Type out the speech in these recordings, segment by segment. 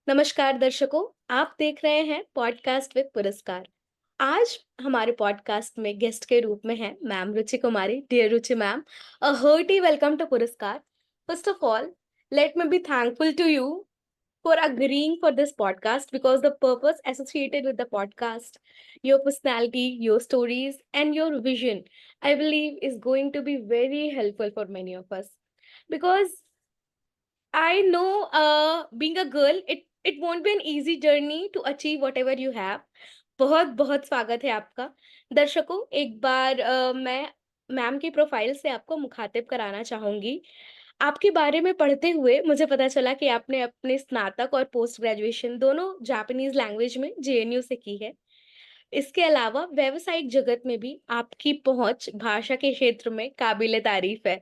नमस्कार दर्शकों, आप देख रहे हैं पॉडकास्ट विद पुरस्कार। आज हमारे पॉडकास्ट में गेस्ट के रूप में हैं ma'am Ruchi Kumari. Dear Ruchi ma'am, a hearty welcome to Puraskar. First of all, let me be thankful to you for agreeing for this podcast because the purpose associated with the podcast, your personality, your stories, and your vision, I believe is going to be very helpful for many of us. Because I know, being a girl, it won't be an easy journey to achieve whatever you have. बहुत बहुत स्वागत है आपका। दर्शकों, एक बार मैं ma'am की profile से आपको मुखातिब कराना चाहूंगी। आपके बारे में पढ़ते हुए मुझे पता चला कि आपने अपने स्नातक और पोस्ट ग्रेजुएशन दोनों जापानीज लैंग्वेज में जेएनयू से की है। इसके अलावा व्यावसायिक जगत में भी आपकी पहुंच भाषा के क्षेत्र में काबिले तारीफ है।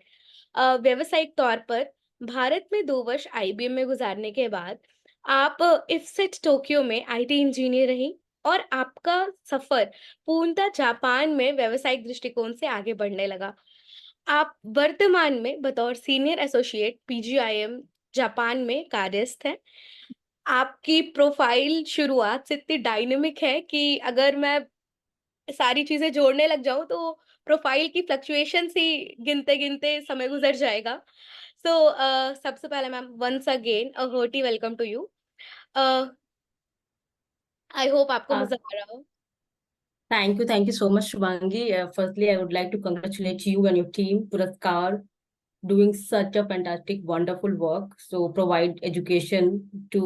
व्यावसायिक तौर पर भारत में 2 वर्ष आईबीएम में गुजारने के बाद आप इफसेट टोक्यो में आईटी इंजीनियर रहीं और आपका सफर पूर्णतः जापान में व्यावसायिक दृष्टिकोण से आगे बढ़ने लगा। आप वर्तमान में बतौर सीनियर एसोसिएट पीजीआईएम जापान में कार्यस्थ हैं। आपकी प्रोफाइल शुरुआत से इतनी डायनामिक है कि अगर मैं सारी चीज़ें जोड़ने लग जाऊँ तो प्रोफाइल की फ्लक्चुएशंस ही गिनते-गिनते समय गुज़र जाएगा। सो सबसे पहले ma'am once again a hearty welcome to you. Uh, I hope आपको Uh, मज़ा आ रहा हो। Thank you so much, Shubhangi. Firstly, I would like to congratulate you and your team, Puraskar, doing such a fantastic, wonderful work. So provide education to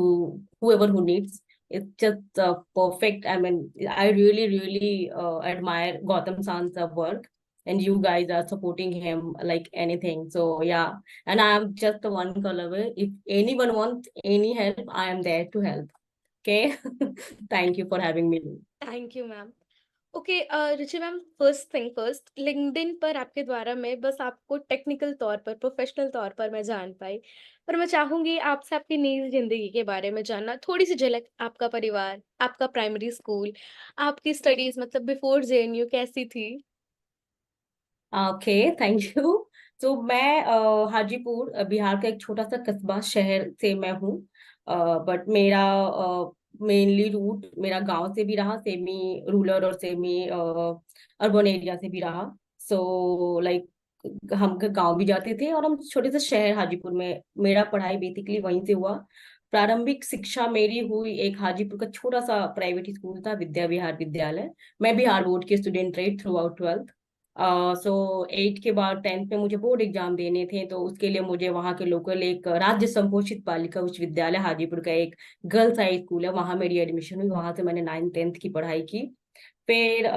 whoever who needs. It's just perfect. I mean, I really admire Gautam San's work, and you guys are supporting him like anything. So yeah, and I am just the one follower. If anyone wants any help, I am there to help. Okay, thank you for having me. Thank you ma'am. Okay, Ruchi ma'am, first thing first, LinkedIn पर आपके द्वारा मैं बस आपको technical तौर पर, professional तौर पर मैं जान पाई। पर मैं चाहूँगी आपसे आपकी निजी ज़िंदगी के बारे में जानना, थोड़ी-सी झलक, आपका परिवार, आपका प्राइमरी स्कूल, आपकी स्टडीज़ मतलब बिफोर जेएनयू कैसी थी? Okay, thank you. तो मैं हाजीपुर बिहार का एक छोटा सा कस्बा शहर से मैं हूँ। बट मेरा मेनली रूट मेरा गांव से भी रहा, सेमी रूरल और सेमी अर्बन एरिया से भी रहा। सो लाइक हम गांव भी जाते थे और हम छोटे से शहर हाजीपुर में, मेरा पढ़ाई बेसिकली वहीं से हुआ। प्रारंभिक शिक्षा मेरी हुई एक हाजीपुर का छोटा सा प्राइवेट स्कूल था, विद्या विहार विद्यालय। मैं बिहार बोर्ड की स्टूडेंट रही थ्रू आउट 12th। सो 8 के बाद 10th में मुझे बोर्ड एग्जाम देने थे, तो उसके लिए मुझे वहाँ के लोकल एक राज्य संपोषित बालिका उच्च विद्यालय हाजीपुर का एक गर्ल्स हाई स्कूल है, वहाँ मेरी एडमिशन हुई। वहां से मैंने 9th 10th की पढ़ाई की। फिर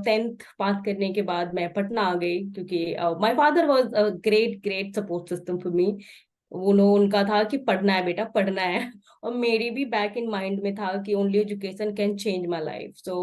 10th पास करने के बाद मैं पटना आ गई, क्योंकि my father was great great support system for me. उनका था कि पढ़ना है बेटा, पढ़ना है। और मेरी भी बैक इन माइंड में था कि only education can change my life. So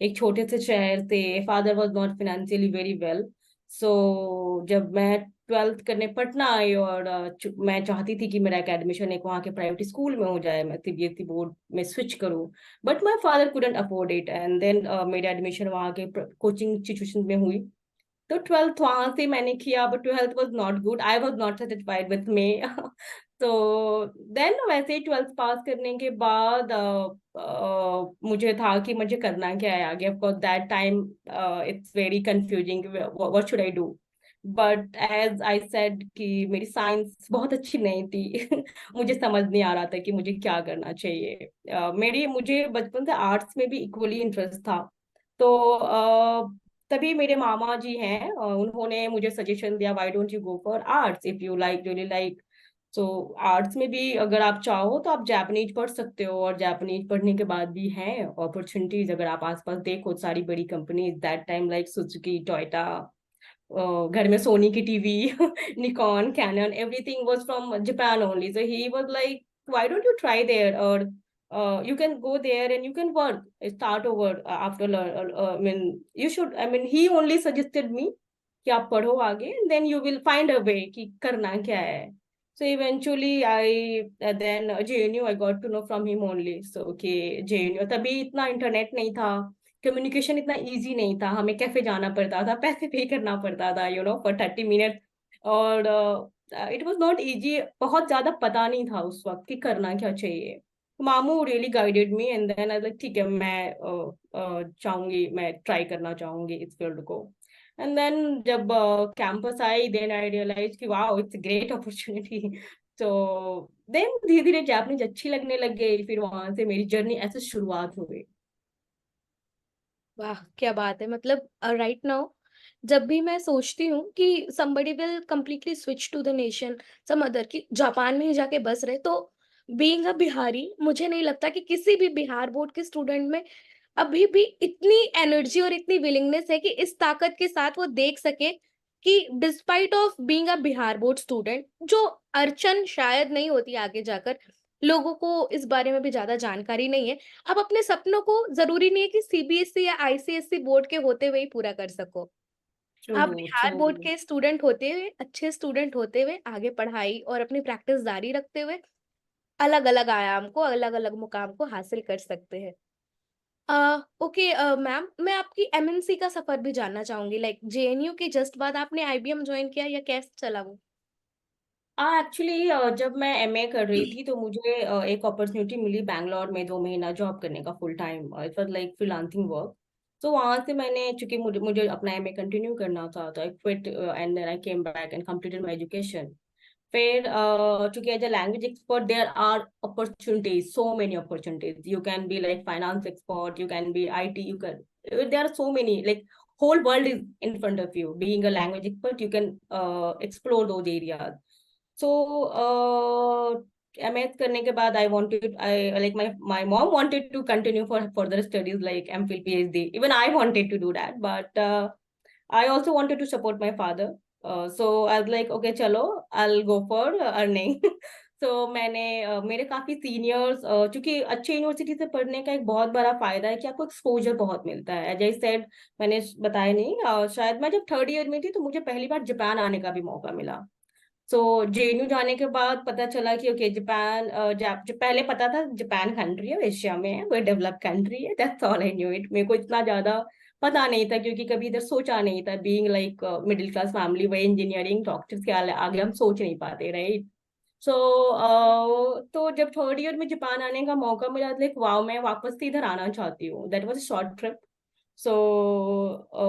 एक छोटे से शहर से, father was not financially very well. So जब मैं 12th करने पटना आई और मैं चाहती थी कि मेरा एक एडमिशन एक वहाँ के प्राइवेट स्कूल में हो जाए, मैं सीबीएसई बोर्ड में स्विच करूँ। But my father couldn't afford it, and then मेरा एडमिशन वहाँ के कोचिंग इंस्टीट्यूशन में हुई। तो 12th वहां से मैंने किया, but 12th was not good, I was not satisfied with me. तो देन वैसे ही 12th पास करने के बाद मुझे था कि मुझे करना क्या है आगे। Of that time it's very confusing, what should I do. But as I said कि मेरी साइंस बहुत अच्छी नहीं थी। मुझे समझ नहीं आ रहा था कि मुझे क्या करना चाहिए। मुझे बचपन से आर्ट्स में भी इक्वली इंटरेस्ट था। तो तभी मेरे मामा जी हैं, उन्होंने मुझे सजेशन दिया, why don't you go for arts if you like really like. So arts में भी अगर आप चाहो तो आप जापानीज पढ़ सकते हो, और जापानीज पढ़ने के बाद भी हैं अपॉर्चुनिटीज। अगर आप आसपास देखो, सारी बड़ी companies that time like Suzuki, Toyota, घर में सोनी की TV, Nikon, Canon, everything was from Japan only. So he was like, why don't you try there, और you can go there and you can work, start over after I mean you should, I mean he only suggested me कि आप पढ़ो आगे and then you will find a way कि करना क्या है। So eventually I then JNU I got to know from him only। So okay, JNU तभी इतना इंटरनेट नहीं था, कम्युनिकेशन इतना इजी नहीं था, हमें कैफे जाना पड़ता था, पैसे पे करना पड़ता था, फॉर 30 मिनट। और इट वाज नॉट इजी, बहुत ज्यादा पता नहीं था उस वक्त कि करना क्या चाहिए। Mamu really guided me and then I like ठीक है, मैं चाहूंगी, मैं ट्राई करना चाहूंगी इस फील्ड को। एंड देन जब कैंपस आई, देन आई रियलाइज कि वाओ इट्स ग्रेट अपॉर्चुनिटी। तो देन धीरे धीरे जापानीज अच्छी लगने लग गई, फिर वहां से मेरी जर्नी ऐसे शुरुआत हुई। वाह क्या बात है। मतलब राइट नाउ जब भी मैं सोचती हूँ कि somebody will completely switch to the nation some other कि जापान में ही जाके बस रहे, तो बीइंग अ बिहारी मुझे नहीं लगता कि किसी भी बिहार बोर्ड के स्टूडेंट में अभी भी इतनी एनर्जी और इतनी विलिंगनेस है कि इस ताकत के साथ वो देख सके कि despite of being a Bihar board student जो अड़चन शायद नहीं होती आगे जाकर, लोगों को इस बारे में भी ज्यादा जानकारी नहीं है। आप अपने सपनों को जरूरी नहीं है कि सीबीएसई या आईसीएसई बोर्ड के होते हुए ही पूरा कर सको। ट्रू आप ट्रू। बिहार बोर्ड के स्टूडेंट होते हुए, अच्छे स्टूडेंट होते हुए आगे पढ़ाई और अपनी प्रैक्टिस जारी रखते हुए अलग अलग आयाम को, अलग अलग मुकाम को हासिल कर सकते हैं। ओके मैम, मैं आपकी एमएनसी का सफर भी जानना चाहूंगी। लाइक जेएनयू के जस्ट बाद आपने आईबीएम ज्वाइन किया या कैसे चला वो? एक्चुअली जब मैं एमए कर रही थी तो मुझे एक अपॉर्चुनिटी मिली बैंगलोर में 2 महीना जॉब करने का full time. It was like freelancing work. तो वहां से मैंने, चूंकि मुझे मुझे अपना एमए कंटिन्यू करना था, तो I quit and then I came back and completed my education. फिर चूंकि as a language expert there are opportunities, so many opportunities. You can be like finance expert, you can be IT, you can, there are so many, like whole world is in front of you. Being a language expert, you can explore those areas. So MS करने के बाद I wanted, I like my mom wanted to continue for further studies like MPhil PhD. Even I wanted to do that, but I also wanted to support my father. So I was like, okay, चलो, I'll go for earning. So मैंने मेरे काफी seniors, क्योंकि अच्छे university से पढ़ने का एक बहुत बड़ा फायदा है कि आपको एक्सपोजर बहुत मिलता है। एज आई सेड, मैंने बताया नहीं, शायद मैं जब थर्ड ईयर में थी तो मुझे पहली बार जापान आने का भी मौका मिला। सो जेएनयू जाने के बाद पता चला कि ओके जापान, जो पहले पता था जापान कंट्री है, एशिया में है, वो डेवलप कंट्री है, that's all I knew it. मेरे को इतना ज्यादा पता नहीं था क्योंकि कभी इधर सोचा नहीं था। Being like middle class family, वही इंजीनियरिंग डॉक्टर्स के आगे हम सोच नहीं पाते, राइट? सो तो जब थर्ड ईयर में जापान आने का मौका मिला, लाइक वाओ, मैं वापस से इधर आना चाहती हूँ। That was a short trip. So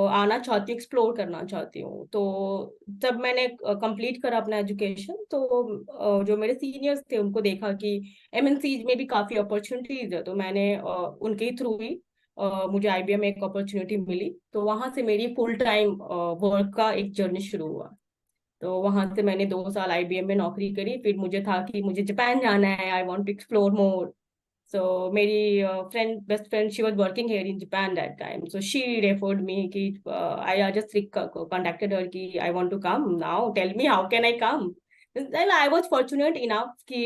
आना चाहती हूँ, एक्सप्लोर करना चाहती हूँ। तो जब मैंने कंप्लीट करा अपना एजुकेशन, तो जो मेरे सीनियर्स थे उनको देखा कि एमएनसी में भी काफी अपॉर्चुनिटीज है, तो मैंने उनके ही थ्रू ही मुझे आईबीएम में एक अपॉर्चुनिटी मिली। तो वहां से मेरी फुल टाइम वर्क का एक जर्नी शुरू हुआ। तो वहां से मैंने 2 साल आईबीएम में नौकरी करी। फिर मुझे था कि मुझे जापान जाना है, I want to explore more. So मेरी friend, best friend, she was working here in Japan that time. So she referred me कि I just contacted her कि I want to come now. Tell me how can I come? Then I was fortunate enough कि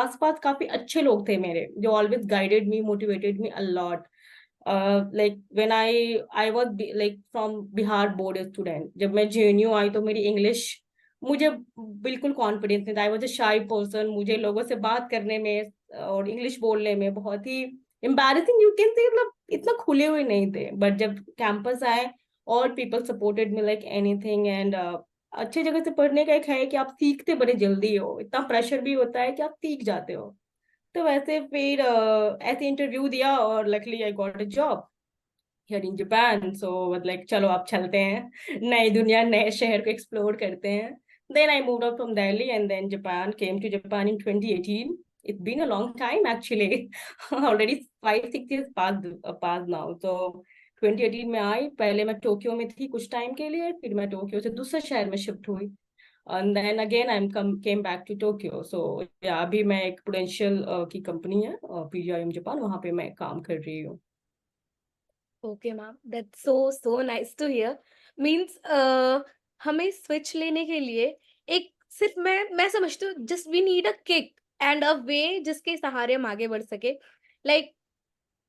आसपास काफी अच्छे लोग थे मेरे, जो always guided me, motivated me a lot. Like when I was like from Bihar board student, जब मैं जेएनयू आई तो मेरी इंग्लिश, मुझे बिल्कुल कॉन्फिडेंस नहीं था। आई वॉज अ शाई पर्सन। मुझे लोगों से बात करने में और इंग्लिश बोलने में बहुत ही एम्बैरेसिंग, यू कैन से, मतलब इतना खुले हुए नहीं थे। बट जब कैंपस आए, और people supported me like anything. And अच्छे जगह से पढ़ने का एक है कि आप सीखते बड़े जल्दी हो, इतना प्रेशर भी होता है कि आप सीख जाते हो। तो वैसे फिर ऐसे इंटरव्यू दिया और luckily I got a job here in Japan. So like चलो आप चलते हैं, नई दुनिया, नए शहर को एक्सप्लोर करते हैं। Then I moved out from Delhi and then Japan, came to Japan in 2018। It's been a long time actually. Already 5-6 years passed now. So 2018 में आई। पहले मैं टोक्यो में थी कुछ टाइम के लिए, फिर मैं टोक्यो से दूसरे शहर में शिफ्ट हुई। And then again I came back to Tokyo. So अभी मैं एक प्रुडेंशियल की कंपनी है, पीजीआईएम जापान, वहां पे मैं काम कर रही हूँ। Okay ma'am, that's so so nice to hear. Means हमें स्विच लेने के लिए एक सिर्फ मैं समझती हूँ just we need a kick and a way जिसके सहारे हम आगे बढ़ सके। लाइक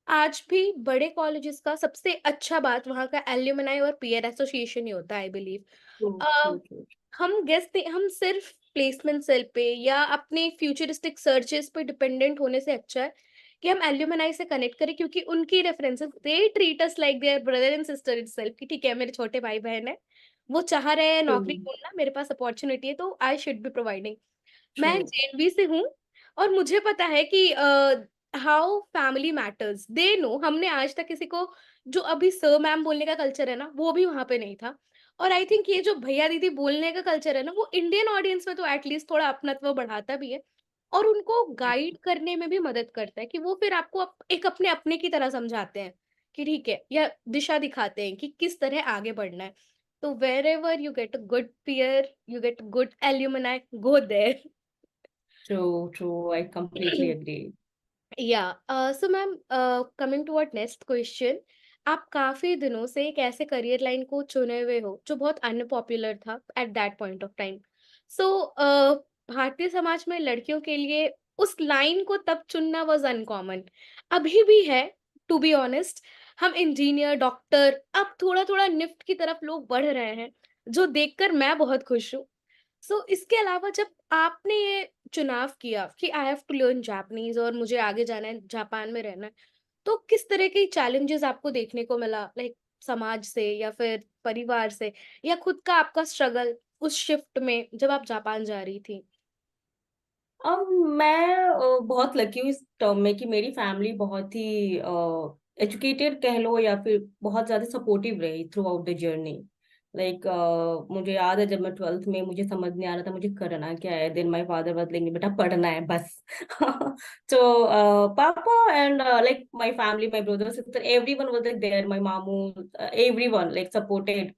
आज भी बड़े कॉलेजेस का सबसे अच्छा बात वहाँ का एल्यूमनाई और पीयर एसोसिएशन ही होता है I believe. True true true. हम सिर्फ प्लेसमेंट सेल पे या अपने फ्यूचरिस्टिक सर्चेस पे डिपेंडेंट होने से अच्छा है कि हम एल्यूमनाई से कनेक्ट करें, क्योंकि उनकी references they treat us like their brother and sister itself कि ठीक है मेरे छोटे भाई बहन है, वो चाह रहे हैं ट्रू नौकरी ढूंढना, मेरे पास अपॉर्चुनिटी है तो I should be providing. True. मैं जेएनवी से हूँ और मुझे पता है कि how family matters, they know. हमने आज तक किसी को, जो अभी सर मैम बोलने का कल्चर है ना, वो भी वहां पे नहीं था। और आई थिंक ये जो भैया दीदी बोलने का कल्चर है ना, वो इंडियन ऑडियंस में तो एटलीस्ट थोड़ा अपनत्व बढ़ाता भी है, और उनको गाइड करने में भी मदद करता है, कि वो फिर आपको एक अपने अपने की तरह समझाते हैं कि ठीक है, या दिशा दिखाते हैं कि किस तरह आगे बढ़ना है। तो wherever you get a good peer, you get good alumni, go there. True, true. I completely agree. So ma'am, coming to our next question, आप काफी दिनों से एक ऐसे करियर लाइन को चुने हुए हो जो बहुत अनपॉपुलर था at that point of time. So भारतीय समाज में लड़कियों के लिए उस लाइन को तब चुनना वाज अनकॉमन, अभी भी है। टू बी ऑनेस्ट, हम इंजीनियर, डॉक्टर, अब थोड़ा थोड़ा निफ्ट की तरफ लोग बढ़ रहे हैं, जो देखकर मैं बहुत खुश हूँ। सो इसके अलावा जब आपने ये चुनाव किया कि I have to learn Japanese और मुझे आगे जाना है, जापान में रहना है, तो किस तरह के चैलेंजेस आपको देखने को मिला, लाइक समाज से या फिर परिवार से, या खुद का आपका स्ट्रगल उस शिफ्ट में जब आप जापान जा रही थी? अब मैं बहुत लकी हूँ इस टर्म में कि मेरी फैमिली बहुत ही एजुकेटेड कह लो या फिर बहुत ज्यादा सपोर्टिव रही through out the journey. Like मुझे याद है जब मैं 12th में, मुझे समझ नहीं आ रहा था मुझे करना क्या है, then my father was like बेटा पढ़ना है बस। तो पापा and like my family, my brother sister, everyone was like there, my mamu, everyone like supported.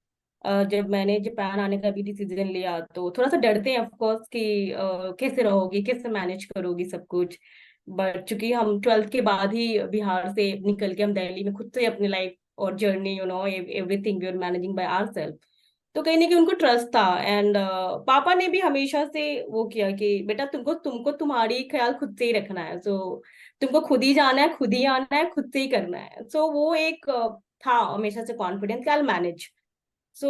जब मैंने जापान आने का भी डिसीजन लिया तो थोड़ा सा डरते हैं ऑफ कोर्स कि कैसे रहोगी, कैसे मैनेज करोगी सब कुछ। बट चूंकि हम 12th के बाद ही बिहार से निकल के हम दिल्ली में खुद से अपनी लाइफ और journey, everything we are managing by ourselves, तो कहीं ना कहीं उनको ट्रस्ट था। एंड पापा ने भी हमेशा से वो किया कि बेटा तुमको तुमको तुम्हारी ख्याल खुद से ही रखना है, सो तुमको खुद ही जाना है, खुद ही आना है, खुद से ही करना है। सो वो एक था हमेशा से confidence, I manage. So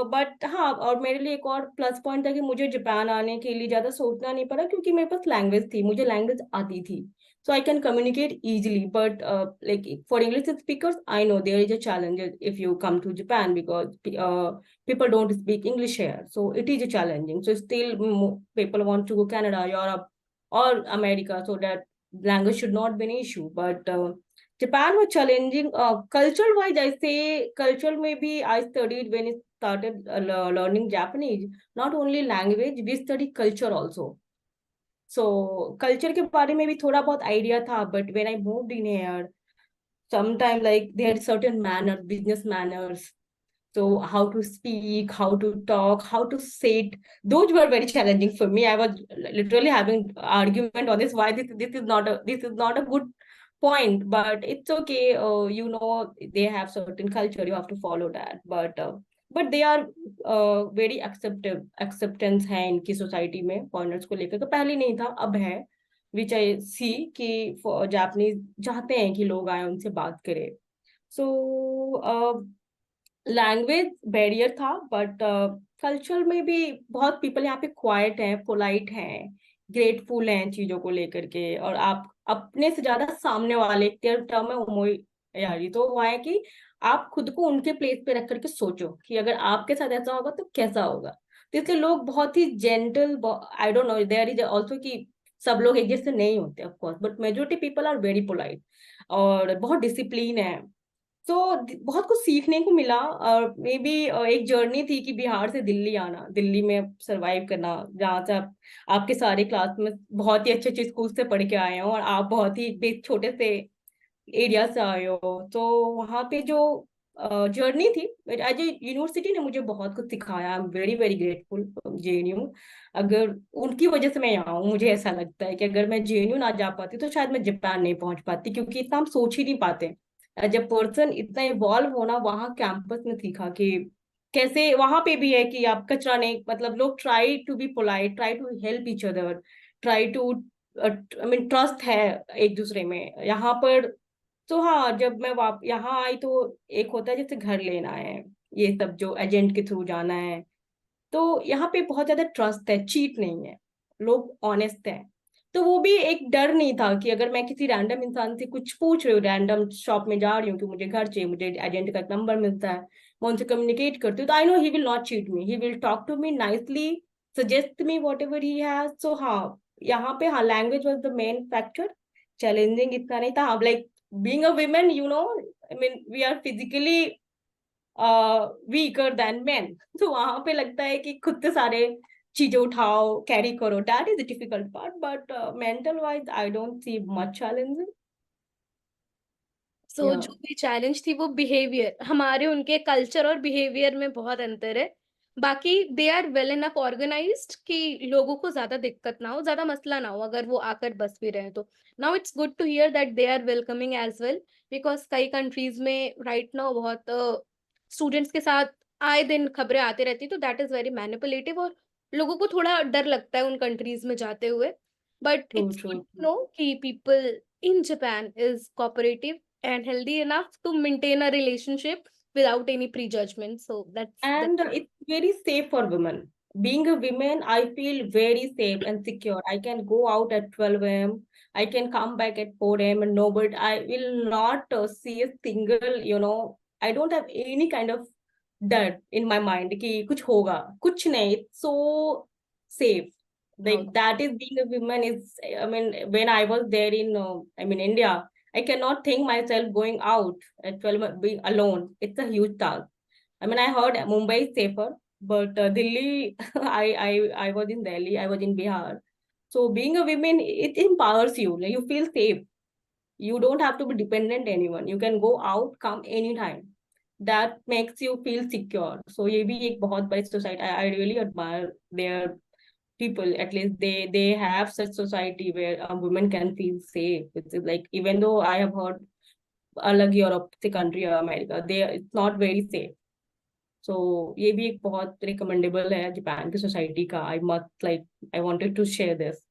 but हाँ, और मेरे लिए एक और प्लस पॉइंट था कि मुझे जापान आने के लिए ज्यादा सोचना नहीं पड़ा क्योंकि मेरे पास लैंग्वेज थी, मुझे लैंग्वेज आती थी। So I can communicate easily, but like for English speakers I know there is a challenge if you come to Japan because people don't speak English here, so it is a challenging. So still people want to go Canada, Europe, or America, so that language should not be an issue. But Japan was challenging. Culture wise, I say culture maybe I studied when I started learning Japanese. Not only language, we study culture also. So culture के बारे में भी थोड़ा बहुत idea था. But when I moved in here, sometimes like they had certain manners, business manners. So how to speak, how to talk, how to say it, those were very challenging for me. I was literally having argument on this. Why this is not a good point, but it's okay. They have certain culture, you have to follow that. But they are very acceptance है इनकी society में foreigners को लेकर, तो पहले नहीं था, अब है। विच आई सी कि जापानीज चाहते हैं कि लोग आए उनसे बात करें। सो लैंग्वेज बैरियर था, बट कल्चर में भी बहुत पीपल यहाँ पे क्वाइट हैं, पोलाइट हैं, ग्रेटफुल हैं चीजों को लेकर के। और आप अपने से ज्यादा सामने वाले, एक टर्म है ओमोई यारी, तो वो है कि आप खुद को उनके प्लेस पे रख करके सोचो कि अगर आपके साथ ऐसा होगा तो कैसा होगा। तो इसलिए लोग बहुत ही gentle, I don't know there is also कि सब लोग एक जैसे नहीं होते of course, but majority people are very polite और बहुत डिसिप्लिन है। तो बहुत कुछ सीखने को मिला। और मे बी एक जर्नी थी कि बिहार से दिल्ली आना, दिल्ली में सरवाइव करना, जहाँ से आपके सारे क्लास में बहुत ही अच्छे अच्छे स्कूल से पढ़ के आए हो और आप बहुत ही छोटे से एरिया से आए हो। तो वहाँ पे जो जर्नी थी, एज ए यूनिवर्सिटी ने मुझे बहुत कुछ सिखाया। I am very very grateful JNU। अगर उनकी वजह से मैं यहाँ हूँ, मुझे ऐसा लगता है कि अगर मैं JNU ना जा पाती तो शायद मैं जापान नहीं पहुंच पाती, क्योंकि इतना हम सोच ही नहीं पाते। एज ए पर्सन इतना इवॉल्व होना वहाँ कैंपस में सीखा कि कैसे वहां पे भी है कि आप कचरा नहीं, मतलब लोग try to be polite, try to help each other, try to I mean trust है एक दूसरे में यहाँ पर। तो हाँ, जब मैं यहाँ आई तो एक होता है जैसे घर लेना है, ये सब जो एजेंट के थ्रू जाना है, तो यहाँ पे बहुत ज्यादा ट्रस्ट है, चीट नहीं है, लोग ऑनेस्ट हैं। तो वो भी एक डर नहीं था कि अगर मैं किसी रैंडम इंसान से कुछ पूछ रही हूँ, रैंडम शॉप में जा रही हूँ कि मुझे घर चाहिए, मुझे एजेंट का नंबर मिलता है, मैं उनसे कम्युनिकेट करती हूँ, तो I know he will not cheat me, he will talk to me nicely, suggest me whatever he has. So हाँ, यहाँ पे हाँ, language was the main factor. Challenging इतना नहीं था, like being a woman, I mean we are physically weaker than men. तो वहां पे लगता है कि खुद से सारे चीजें उठाओ, कैरी करो, that is the difficult part, but mental wise I don't see much challenge. So जो भी चैलेंज थी वो बिहेवियर, हमारे उनके कल्चर और बिहेवियर में बहुत अंतर है। बाकी they are well enough organised कि लोगों को ज्यादा दिक्कत ना हो, ज्यादा मसला ना हो अगर वो आकर बस भी रहे तो। Now it's good to hear that they are welcoming as well, because कई कंट्रीज में राइट नाउ बहुत स्टूडेंट्स के साथ आए दिन खबरें आती रहती, तो दैट इज वेरी मैनिपुलेटिव और लोगों को थोड़ा डर लगता है उन कंट्रीज में जाते हुए। But true it's true. Good to know कि people in Japan is cooperative and healthy enough to maintain a relationship without any prejudgment. So that's And it's very safe for women. Being a woman, I feel very safe and secure. I can go out at 12 a.m. I can come back at 4 a.m. and nobody, I will not see a single, I don't have any kind of doubt in my mind कि कुछ होगा, कुछ नहीं. It's so safe. how. Like that is being a woman is, I mean, when I was there in, India, I cannot think myself going out at 12 being alone. It's a huge task. I mean, I heard Mumbai is safer, but Delhi, I was in Delhi, I was in Bihar. So being a woman, it empowers you. Like, you feel safe. You don't have to be dependent anyone. You can go out, come anytime. That makes you feel secure. So ये भी एक बहुत बड़ी society. I really admire their people. At least they have such society where a woman can feel safe. It's like, even though I have heard अलग Europe से country America, they it's not very safe. सो ये भी एक बहुत recommendable है Japan की society का. I must like, I wanted to share this.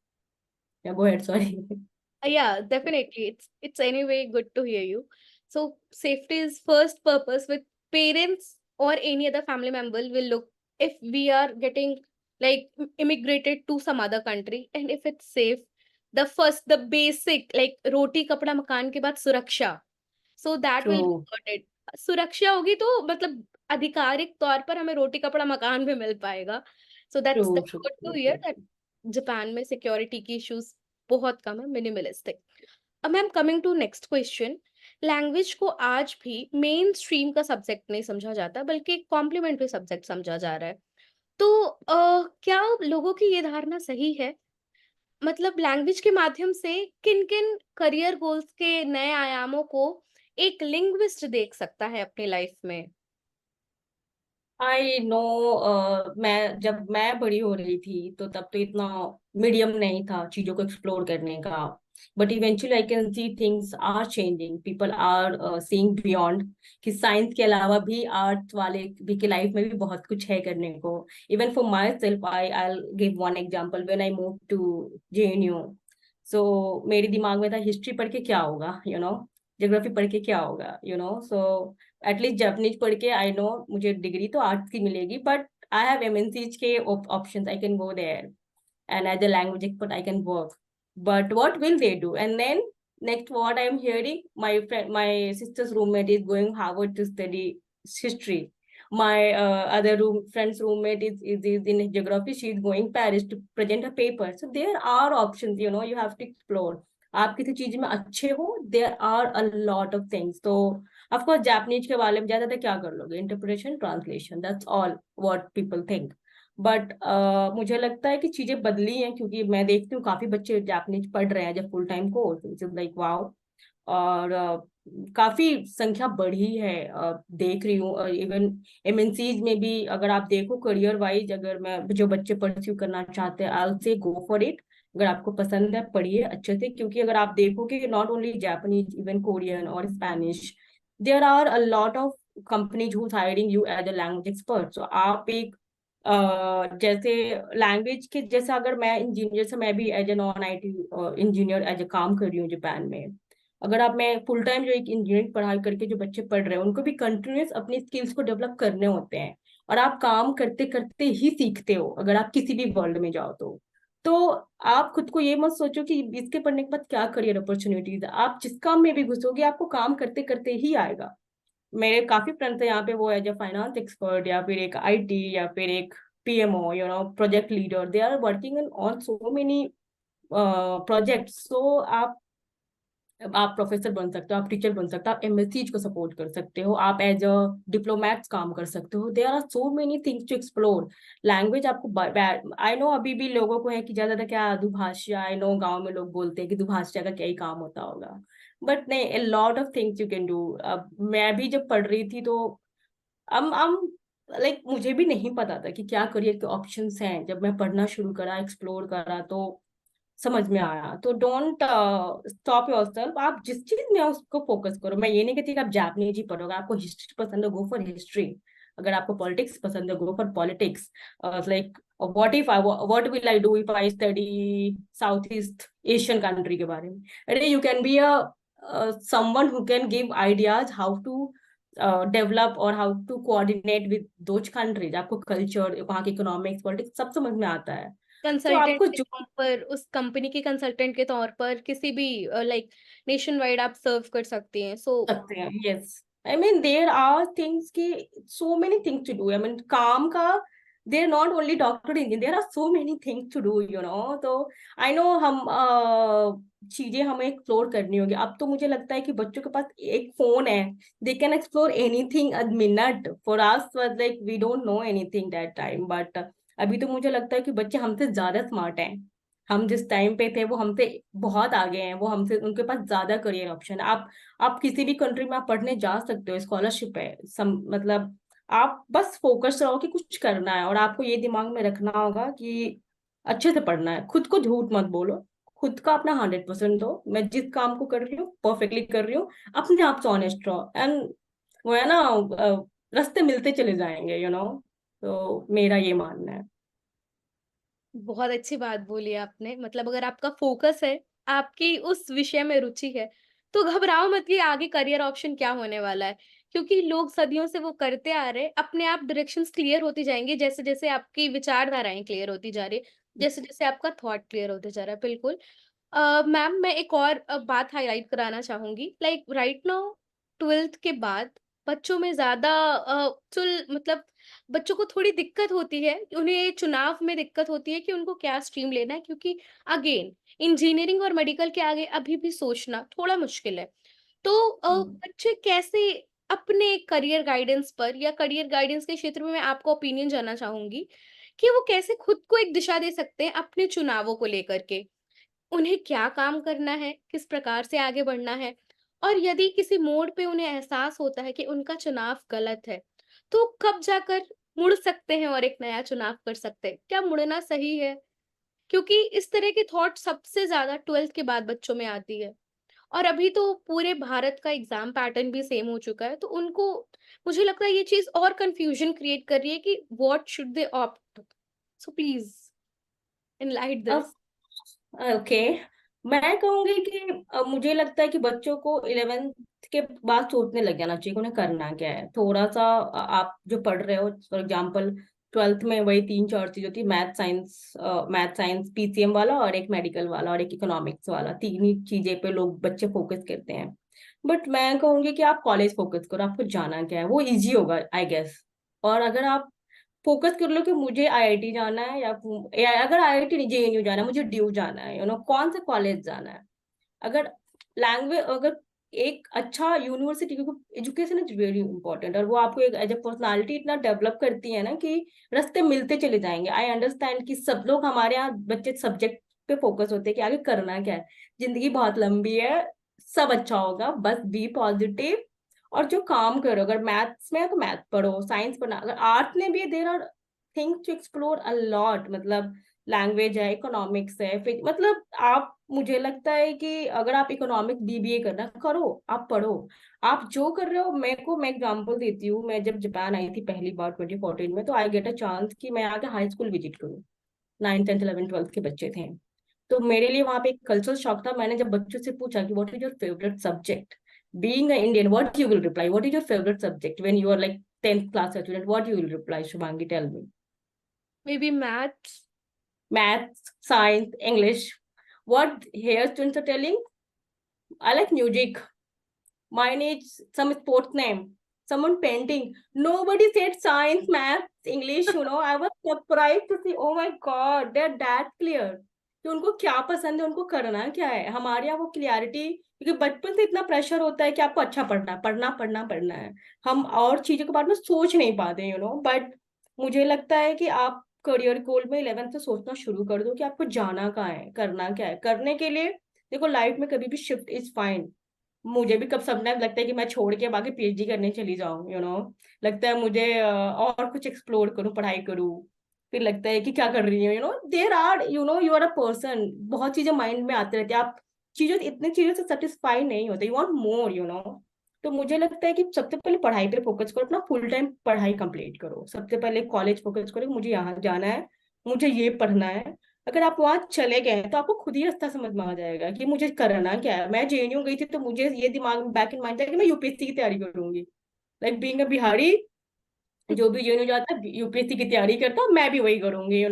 Yeah go ahead, sorry. Yeah, definitely. It's anyway good to hear you. So safety is first purpose, with parents or any other family member will look if we are getting like immigrated to some other country, and if it's safe, the first, the basic like roti kapda makan ke baad suraksha. So that true will be sorted. सुरक्षा होगी तो मतलब आधिकारिक तौर पर हमें रोटी कपड़ा मकान भी मिल पाएगा. So true that's true good to true hear true. दैट जापान में सिक्योरिटी की इश्यूज बहुत कम है, मिनिमलिस्टिक. अब ma'am coming to next question, language को आज भी मेन स्ट्रीम का सब्जेक्ट नहीं समझा जाता बल्कि एक कॉम्प्लीमेंट्री सब्जेक्ट समझा जा रहा है. तो क्या लोगों की ये धारणा सही है? मतलब लैंग्वेज के माध्यम से किन किन करियर गोल्स के नए आयामों को एक लिंग्विस्ट देख सकता है अपनी लाइफ में? I know. मैं बड़ी हो रही थी तो तब तो इतना मीडियम नहीं था चीजों को एक्सप्लोर करने का. But eventually I can see things are changing. People are seeing beyond, कि साइंस के अलावा भी आर्ट वाले भी की लाइफ में भी बहुत कुछ है करने को. Even for myself, I give one example. When I move to JNU, so मेरे दिमाग में था हिस्ट्री पढ़ के क्या होगा, ज्योग्राफी पढ़ के क्या होगा, सो एटलीस्ट जापानीज पढ़ के आई नो मुझे डिग्री तो आर्ट्स की मिलेगी, बट आई हैव MNCs के options. I can go there and as a language expert I can work. But what will they do? And then next, what I am hearing, my sister's roommate is going Harvard to study history. My other friend's roommate is in geography. She is going Paris to present a paper. So there are options. You have to explore. आप किसी चीज में अच्छे हो, there are a lot of things. तो of course Japanese के बारे में ज्यादा क्या कर लोगे, interpretation, translation, that's all what people think. But मुझे लगता है कि चीजें बदली हैं, क्योंकि मैं देखती हूँ काफी बच्चे जापानीज पढ़ रहे हैं जब full time course, it is like wow. और काफी संख्या बढ़ी है. देख रही हूँ इवन MNCs में भी. अगर आप देखो करियर वाइज, अगर मैं जो बच्चे परस्यू करना चाहते हैं, आई से गो फॉर इट. अगर आपको पसंद है पढ़िए अच्छे से, क्योंकि अगर आप देखो कि not only Japanese, even Korean और Spanish, there are a lot of companies who hiring you as a language expert. So आप एक जैसे लैंग्वेज के जैसे, अगर मैं इंजीनियर से, मैं भी as a non IT engineer as a काम कर रही हूँ जापान में. अगर आप, मैं फुल टाइम जो एक इंजीनियरिंग पढ़ाई करके जो बच्चे पढ़ रहे हैं, उनको भी कंटिन्यूस अपनी स्किल्स को डेवलप करने होते हैं. और आप काम करते करते ही सीखते हो, अगर आप किसी भी वर्ल्ड में जाओ तो आप खुद को ये मत सोचो कि इसके पढ़ने के बाद क्या करियर अपॉर्चुनिटीज है. आप जिस काम में भी घुसोगे आपको काम करते करते ही आएगा. मेरे काफी फ्रेंड्स है यहाँ पे, वो एज ए फाइनेंस एक्सपर्ट या फिर एक IT या फिर एक PMO, project leader, they are working on so many projects. So आप आप प्रोफेसर बन सकते हो, आप टीचर बन सकते हो, आप एमएससीज को सपोर्ट कर सकते हो, आप एज अ डिप्लोमैट्स काम कर सकते हो। There are so many things to explore. Language आपको, आई नो अभी भी लोगों को है कि ज्यादा क्या दुभाषा, आई नो गांव में लोग बोलते हैं कि दुभाषा का क्या ही काम होता होगा, बट नहीं, a lot of things you can do. अब मैं भी जब पढ़ रही थी तो हम लाइक मुझे भी नहीं पता था कि क्या करियर के ऑप्शंस हैं। जब मैं पढ़ना शुरू करा, एक्सप्लोर करा, तो समझ में आया। तो डोंट स्टॉप योरसेल्फ, आप जिस चीज में हो उसको फोकस करो। मैं ये नहीं कहती कि आप जापानीज ही पढ़ोगे, आपको हिस्ट्री पसंद है गो फॉर हिस्ट्री, अगर आपको पॉलिटिक्स पसंद है go for politics. Like what will I do if I study South East Asian country के बारे में। अरे you can be a someone who can give ideas how to develop और how to coordinate with those countries. आपको culture, वहाँ की economics, politics सब समझ में आता है। तो कंसल्टेंट आपको के जो तौर पर, उस कंपनी के कंसल्टेंट के तौर पर किसी भी लाइक नेशन वाइड आप सर्व कर सकती हैं। सो सकते हैं, yes. I mean there are things की so many things to do. I mean काम का, there not only doctor engineer, there are so many things to do, you know. तो आई नो हम चीजें हमें एक्सप्लोर करनी होगी। अब तो मुझे लगता है कि बच्चों के पास एक फोन है, they can explore anything a minute. For us was like we don't know anything that time, but अभी तो मुझे लगता है कि बच्चे हमसे ज्यादा स्मार्ट हैं। हम जिस टाइम पे थे वो हमसे बहुत आगे हैं, वो हमसे, उनके पास ज्यादा करियर ऑप्शन है। आप किसी भी कंट्री में आप पढ़ने जा सकते हो, स्कॉलरशिप है, मतलब आप बस फोकस रहो कि कुछ करना है। और आपको ये दिमाग में रखना होगा कि अच्छे से पढ़ना है, खुद को झूठ मत बोलो, खुद का अपना 100% दो। मैं जिस काम को कर रही हूँ परफेक्टली कर रही हूँ, अपने आप से ऑनेस्ट रहो, एंड वो है ना, रास्ते मिलते चले जाएंगे, यू नो। तो मेरा ये मानना है। बहुत अच्छी बात बोली आपने। मतलब अगर आपका फोकस है, आपकी उस विषय में रुचि है, तो घबराओ मत कि आगे करियर ऑप्शन क्या होने वाला है। क्योंकि लोग सदियों से वो करते आ रहे हैं, अपने आप डायरेक्शंस क्लियर होती जाएँगी, जैसे-जैसे आपकी विचारधाराएँ क्लियर होती जा रही है, जैसे-जैसे आपका थॉट क्लियर होते जा रहा है। बिल्कुल। मैम मैं एक और बात हाइलाइट कराना चाहूँगी। लाइक राइट नाउ 12th के बाद बच्चों में ज़्यादा चुल मतलब बच्चों को थोड़ी दिक्कत होती है, उन्हें चुनाव में दिक्कत होती है कि उनको क्या स्ट्रीम लेना है, क्योंकि अगेन इंजीनियरिंग और मेडिकल के आगे अभी भी सोचना थोड़ा मुश्किल है। तो हम्म। बच्चे कैसे अपने करियर गाइडेंस पर या करियर गाइडेंस के क्षेत्र में मैं आपका ओपिनियन जानना चाहूँगी कि वो कैसे खुद को एक दिशा दे सकते हैं अपने चुनावों को लेकर के? उन्हें क्या काम करना है, किस प्रकार से आगे बढ़ना है, और यदि किसी मोड़ पे उन्हें एहसास होता है कि उनका चुनाव गलत है, तो कब जाकर मुड़ सकते हैं और एक नया चुनाव कर सकते हैं? क्या मुड़ना सही है? क्योंकि इस तरह की थॉट सबसे ज़्यादा 12th के बाद बच्चों में आती है, और अभी तो पूरे भारत का एग्ज़ाम पैटर्न भी सेम हो चुका है, तो उनको मुझे लगता है ये चीज़ और कन्फ्यूजन क्रिएट कर रही है कि what should they opt? So please एनलाइट अब दिस। ओके, मैं कहूंगी कि मुझे लगता है कि बच्चों को 11th के बाद सोचने लग जाना चाहिए कि उन्हें करना क्या है। थोड़ा सा आप जो पढ़ रहे हो, फॉर एग्जांपल 12th में वही 3-4 चीज होती है, मैथ साइंस पीसीएम वाला, और एक मेडिकल वाला, और एक इकोनॉमिक्स वाला। तीन ही चीजें पे लोग बच्चे फोकस करते हैं। बट मैं कहूंगी कि आप कॉलेज फोकस करो, आपको जाना क्या है, वो इजी होगा आई गेस। और अगर आप फोकस कर लो कि मुझे आईआईटी जाना है, या अगर आईआईटी नहीं, जेएनयू जाना है, मुझे ड्यू जाना है, यू नो, कौन से कॉलेज जाना है। अगर लैंग्वेज, अगर एक अच्छा यूनिवर्सिटी, क्योंकि एजुकेशन इज वेरी इंपॉर्टेंट, और वो आपको एक एज ए पर्सनालिटी इतना डेवलप करती है ना कि रास्ते मिलते चले जाएंगे। आई अंडरस्टैंड कि सब लोग, हमारे यहाँ बच्चे सब्जेक्ट पे फोकस होते हैं कि आगे करना क्या है, जिंदगी बहुत लंबी है, सब अच्छा होगा, बस बी पॉजिटिव। और जो काम करो, अगर मैथ्स में है तो मैथ पढ़ो, साइंस पढ़ना, अगर आर्ट में भी there are things to explore a lot. मतलब लैंग्वेज है, इकोनॉमिक्स है, फिर मतलब आप, मुझे लगता है कि अगर आप इकोनॉमिक्स बीबीए करना करो, आप पढ़ो, आप जो कर रहे हो। मैं एग्जांपल देती हूँ, मैं जब जापान आई थी पहली बार 2014 में, तो आई गेट अ चांस कि मैं आके हाई स्कूल विजिट करूँ। 9th 10th 11th 12th के बच्चे थे। तो मेरे लिए वहां पे एक कल्चरल शॉक था। मैंने जब बच्चों से पूछा कि what is your favourite subject, being a Indian, what you will reply, what is your favourite subject when you are like 10th class student, what you will reply, Shubhangi tell me. Maybe maths. Maths, science, English. What here students are telling? I like music. Mine is some sports name. Someone painting. Nobody said science, maths, English, you know. I was surprised to see, oh my God, they're that clear. कि उनको क्या पसंद है, उनको करना क्या है। हमारे यहाँ वो क्लियरिटी, क्योंकि बचपन से इतना प्रेशर होता है कि आपको अच्छा पढ़ना है, पढ़ना पढ़ना पढ़ना है, हम और चीजों के बारे में सोच नहीं पाते, बट मुझे लगता है कि आप करियर गोल में 11th से सोचना शुरू कर दो कि आपको जाना कहाँ है, करना क्या है। करने के लिए देखो, लाइफ में कभी भी शिफ्ट इज फाइन। मुझे भी कब समटाइम लगता है कि मैं छोड़ के बाकी पीएचडी करने चली जाऊं, लगता है मुझे और कुछ एक्सप्लोर करूं, पढ़ाई करूं। फिर लगता है कि क्या कर रही हूँ, there are, you are a person, बहुत चीजें माइंड में आते रहती है। आप चीजों, इतनी चीजों से सेटिस्फाई नहीं होते, यू वांट मोर, तो मुझे लगता है कि सबसे पहले पढ़ाई पे फोकस करो, अपना फुल टाइम पढ़ाई कंप्लीट करो। सबसे पहले कॉलेज फोकस करो, मुझे यहाँ जाना है, मुझे ये पढ़ना है। अगर आप वहां चले गए तो आपको खुद ही रास्ता समझ में आ जाएगा कि मुझे करना क्या है। मैं जेएनयू गई थी तो मुझे ये दिमाग में बैक इन माइंड था कि मैं यूपीएससी की तैयारी करूंगी। लाइक बीइंग अ बिहारी, जो भी जेएनयू जाता है यूपीएससी की तैयारी करता, मैं भी वही करूंगी।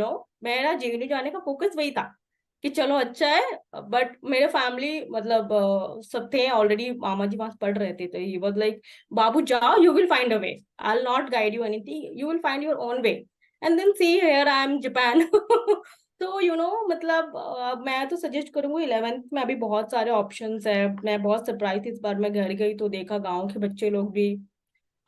मेरा जेएनयू जाने का फोकस वही था कि चलो अच्छा है। बट मेरे फैमिली मतलब सब थे ऑलरेडी, मामा जी वहां पढ़ रहे थे, तो ही वाज लाइक, बाबू जाओ, you will find a way, I will not guide you anything, you will find your own way. And then see here I am Japan. तो मतलब मैं तो सजेस्ट करूंगी 11th में अभी बहुत सारे ऑप्शंस है। मैं बहुत सरप्राइज थी इस बार, मैं घर गई तो देखा गांव के बच्चे लोग भी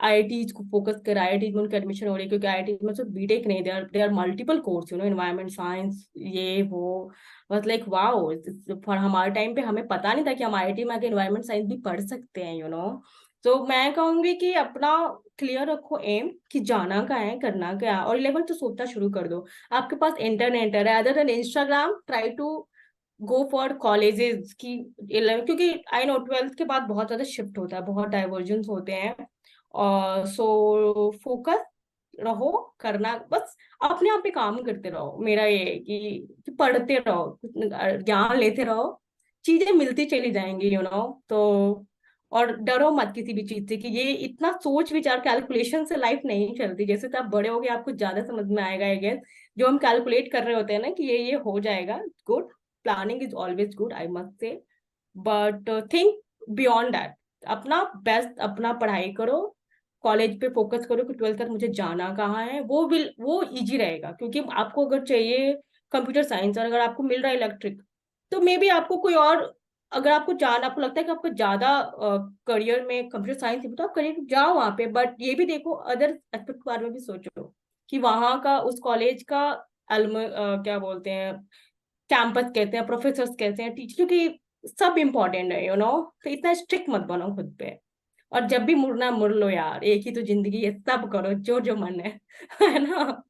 आईआईटीज को फोकस कर, आईआईटीज में उनकी एडमिशन हो रही है, क्योंकि आईआईटीज में सिर्फ बीटेक नहीं, they are multiple course, environment science, ये वो। बस लाइक वाओ, फॉर हमारे टाइम पे हमें पता नहीं था कि हम आईआईटी में आके एनवायरमेंट साइंस भी पढ़ सकते हैं। तो मैं कहूंगी कि अपना क्लियर रखो एम, कि जाना कहाँ है, करना क्या है, और 11th तो सोचना शुरू कर दो। आपके पास इंटरनेट है, other than Instagram, try to go for colleges की 11, क्योंकि आई नो 12th के बाद बहुत ज्यादा शिफ्ट होता है, बहुत डाइवर्जन होते हैं। और सो फोकस रहो, करना बस, अपने आप पे काम करते रहो। मेरा ये है कि पढ़ते रहो, ज्ञान लेते रहो, चीजें मिलती चली जाएंगी। तो और डरो मत किसी भी चीज से, कि ये इतना सोच विचार कैलकुलेशन से लाइफ नहीं चलती। जैसे तो आप बड़े हो गए, आपको ज्यादा समझ में आएगा आई गेस। जो हम कैलकुलेट कर रहे होते हैं ना कि ये हो जाएगा, good, planning is always good, I must say. But think beyond that, अपना बेस्ट, अपना पढ़ाई करो, कॉलेज पे फोकस करो कि 12th तक मुझे जाना कहाँ है, वो इजी रहेगा। क्योंकि आपको अगर चाहिए कंप्यूटर साइंस और अगर आपको मिल रहा है इलेक्ट्रिक, तो मे बी आपको कोई और, अगर आपको जाना, आपको लगता है कि आपको ज्यादा करियर में कंप्यूटर साइंस, तो आप करियर जाओ वहां पे। बट ये भी देखो, अदर एस्पेक्ट के बारे में भी सोचो कि वहां का, उस कॉलेज का क्या बोलते हैं, कैंपस कहते हैं, प्रोफेसर कहते हैं, टीचर, क्योंकि सब इम्पोर्टेंट है। तो इतना स्ट्रिक्ट मत बनो खुद पे। और जब भी मुड़ना मुड़ लो यार, एक ही तो जिंदगी है, सब करो जो जो मन है। है ना?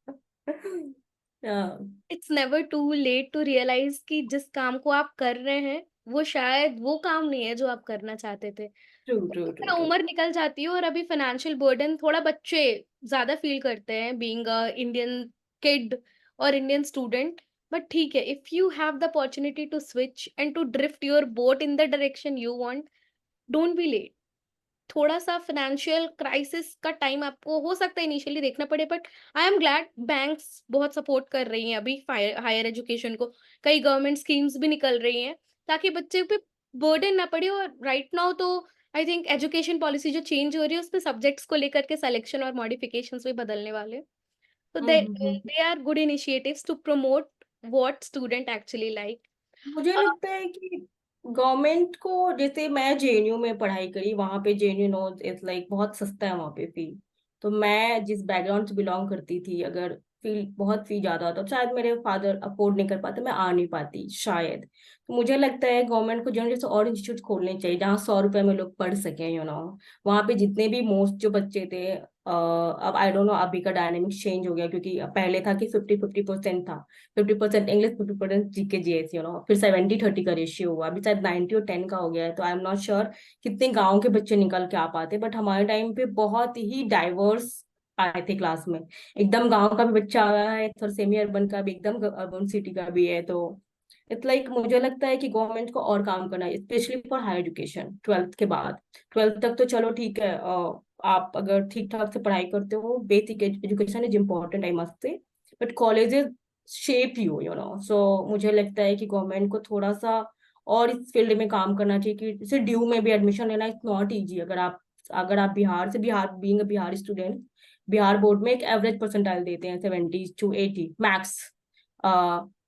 It's never too late to realise कि जिस काम को आप कर रहे हैं वो शायद वो काम नहीं है जो आप करना चाहते थे। True true true true. उम्र निकल जाती है और अभी फाइनेंशियल बर्डन थोड़ा बच्चे ज्यादा फील करते हैं बीइंग अ इंडियन किड और इंडियन स्टूडेंट। बट ठीक है, if you have the opportunity to switch and to drift your boat in the direction you want, don't be late. थोड़ा सा फाइनेंशियल क्राइसिस का टाइम आपको हो सकता है इनिशियली देखना पड़े, but I am glad banks बहुत सपोर्ट कर रही हैं अभी हायर एजुकेशन को। कई गवर्नमेंट स्कीम्स भी निकल रही हैं ताकि बच्चे पे बर्डन ना पड़े। और राइट नाउ तो आई थिंक एजुकेशन पॉलिसी जो चेंज हो रही है उसमें सब्जेक्ट्स को लेकर के सिलेक्शन और मॉडिफिकेशंस भी बदलने वाले हैं। तो hmm they hmm hmm. They are good initiatives to promote what student actually like. मुझे लगता है कि गवर्नमेंट को, जैसे मैं जेएनयू में पढ़ाई करी, वहां पे जेएनयू नोज इट्स लाइक बहुत सस्ता है वहां पे फी। तो मैं जिस बैकग्राउंड से बिलोंग करती थी, अगर फी, बहुत फी ज्यादा होता तो शायद मेरे फादर अफोर्ड नहीं कर पाते, मैं आ नहीं पाती शायद। तो मुझे लगता है गवर्नमेंट को जनरल जैसे और इंस्टीट्यूट खोलने चाहिए जहाँ 100 रुपए में लोग पढ़ सकें। वहां पे जितने भी मोस्ट जो बच्चे थे, अब आई डोंट नो अभी का डायनेमिक्स चेंज हो गया, क्योंकि पहले था कि 50-50% था, 50% इंग्लिश, 50% जीके जीएस। फिर 70-30 का रेशियो हुआ, अभी शायद 90 और 10 का हो गया है। तो आई एम नॉट श्योर कितने गांव के बच्चे निकल के आ पाते, बट हमारे टाइम पे बहुत ही डाइवर्स आए थे क्लास में। एकदम गांव का भी बच्चा आया है, थोड़ा सेमी अर्बन का भी, एकदम अर्बन सिटी का भी है। तो इट्स लाइक मुझे लगता है कि गवर्नमेंट को और काम करना है, specially for higher education. 12th के बाद, 12th तक तो चलो ठीक है, आप अगर ठीक ठाक से पढ़ाई करते हो, basic education is important, I must say. But colleges shape you know so मुझे लगता है कि गवर्नमेंट को थोड़ा सा और इस फील्ड में काम करना चाहिए, कि जैसे ड्यू में भी एडमिशन लेना इट्स नॉट इजी। अगर आप बिहार से, Bihar being a Bihar student, Bihar board में एक एवरेज परसेंटाइल देते हैं 70 to 80 मैक्स।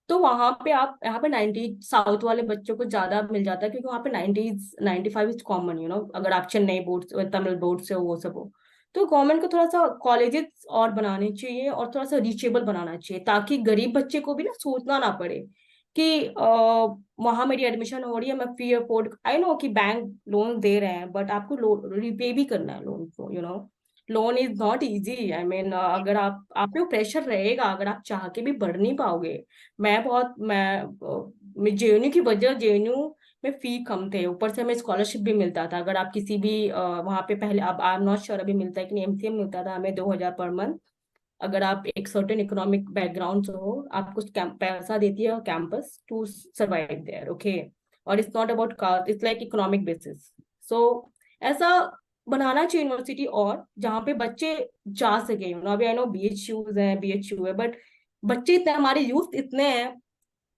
तो वहां पे आप यहाँ पे 90 साउथ वाले बच्चों को ज्यादा मिल जाता है, क्योंकि वहाँ पे 90s 95 इज कॉमन, अगर आप चेन्नई बोर्ड तमिल बोर्ड से हो, वो सब हो। तो गवर्नमेंट को थोड़ा सा कॉलेजेस और बनाने चाहिए, और थोड़ा सा रीचेबल बनाना चाहिए, ताकि गरीब बच्चे को भी ना सोचना ना पड़े कि वहां मेरी एडमिशन हो रही है, मैं फी अफोर्ड, आई नो कि बैंक लोन दे रहे हैं, बट आपको रिपे भी करना है लोन को, loan is not easy. I mean, अगर आप पे प्रेशर रहेगा, अगर आप चाह के भी बढ़ नहीं पाओगे। मैं जेएनयू की वजह, जेएनयू में फी कम थे, ऊपर से हमें स्कॉलरशिप भी मिलता था। अगर आप किसी भी वहाँ पे पहले, अब आई एम नॉट श्योर अभी मिलता है कि नहीं, एमसीएम मिलता था हमें 2000 पर मंथ। अगर आप एक सर्टेन इकोनॉमिक बैकग्राउंड से हो, आपको पैसा देती है campus to survive there, okay. और it's not about caste, it's like economic basis. So ऐसा बनाना चाहिए यूनिवर्सिटी, और जहाँ पे बच्चे जा सके। अभी आई नो बीएचयूज हैं, बीएचयू है, बट बच्चे इतने, हमारे यूथ इतने हैं,